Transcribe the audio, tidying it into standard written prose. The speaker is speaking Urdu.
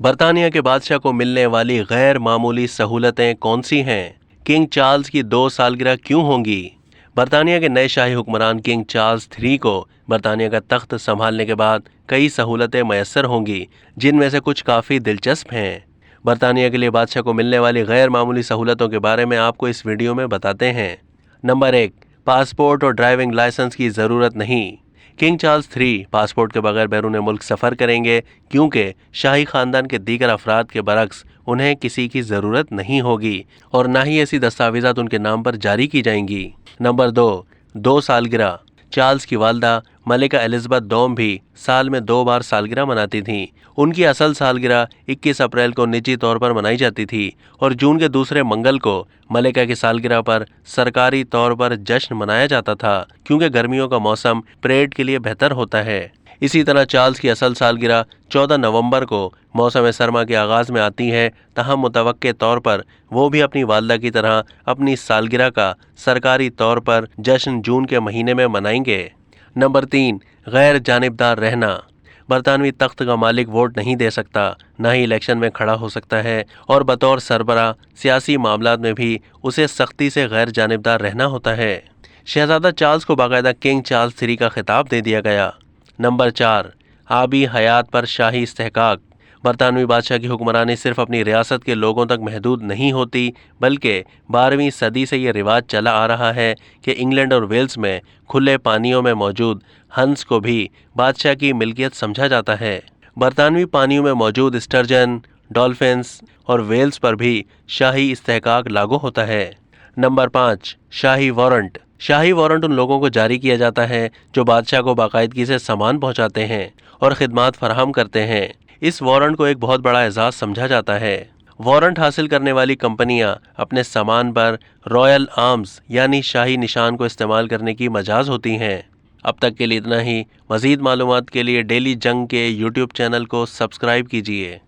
برطانیہ کے بادشاہ کو ملنے والی غیر معمولی سہولتیں کون سی ہیں؟ کنگ چارلز کی 2 سالگرہ کیوں ہوں گی؟ برطانیہ کے نئے شاہی حکمران کنگ چارلز 3 کو برطانیہ کا تخت سنبھالنے کے بعد کئی سہولتیں میسر ہوں گی، جن میں سے کچھ کافی دلچسپ ہیں۔ برطانیہ کے لیے بادشاہ کو ملنے والی غیر معمولی سہولتوں کے بارے میں آپ کو اس ویڈیو میں بتاتے ہیں۔ نمبر 1، پاسپورٹ اور ڈرائیونگ لائسنس کی ضرورت نہیں۔ کنگ چارلز 3 پاسپورٹ کے بغیر بیرون ملک سفر کریں گے، کیونکہ شاہی خاندان کے دیگر افراد کے برعکس انہیں کسی کی ضرورت نہیں ہوگی اور نہ ہی ایسی دستاویزات ان کے نام پر جاری کی جائیں گی۔ نمبر 2 سالگرہ۔ چارلز کی والدہ ملکہ الزبتھ دوم بھی سال میں 2 بار سالگرہ مناتی تھیں۔ ان کی اصل سالگرہ 21 اپریل کو نجی طور پر منائی جاتی تھی اور جون کے دوسرے منگل کو ملکہ کی سالگرہ پر سرکاری طور پر جشن منایا جاتا تھا، کیونکہ گرمیوں کا موسم پریڈ کے لیے بہتر ہوتا ہے۔ اسی طرح چارلز کی اصل سالگرہ 14 نومبر کو موسم سرما کے آغاز میں آتی ہے، تاہم متوقع طور پر وہ بھی اپنی والدہ کی طرح اپنی سالگرہ کا سرکاری طور پر جشن جون کے مہینے میں منائیں گے۔ نمبر 3، غیر جانبدار رہنا۔ برطانوی تخت کا مالک ووٹ نہیں دے سکتا، نہ ہی الیکشن میں کھڑا ہو سکتا ہے، اور بطور سربراہ سیاسی معاملات میں بھی اسے سختی سے غیر جانبدار رہنا ہوتا ہے۔ شہزادہ چارلز کو باقاعدہ کنگ چارلز 3 کا خطاب دے دیا گیا۔ نمبر 4، آبی حیات پر شاہی استحقاق۔ برطانوی بادشاہ کی حکمرانی صرف اپنی ریاست کے لوگوں تک محدود نہیں ہوتی، بلکہ 12ویں صدی سے یہ رواج چلا آ رہا ہے کہ انگلینڈ اور ویلز میں کھلے پانیوں میں موجود ہنس کو بھی بادشاہ کی ملکیت سمجھا جاتا ہے۔ برطانوی پانیوں میں موجود اسٹرجن، ڈولفنز اور ویلز پر بھی شاہی استحقاق لاگو ہوتا ہے۔ نمبر 5، شاہی وارنٹ۔ شاہی وارنٹ ان لوگوں کو جاری کیا جاتا ہے جو بادشاہ کو باقاعدگی سے سامان پہنچاتے ہیں اور خدمات فراہم کرتے ہیں۔ اس وارنٹ کو ایک بہت بڑا اعزاز سمجھا جاتا ہے۔ وارنٹ حاصل کرنے والی کمپنیاں اپنے سامان پر رائل آرمز یعنی شاہی نشان کو استعمال کرنے کی مجاز ہوتی ہیں۔ اب تک کے لیے اتنا ہی۔ مزید معلومات کے لیے ڈیلی جنگ کے یوٹیوب چینل کو سبسکرائب کیجیے۔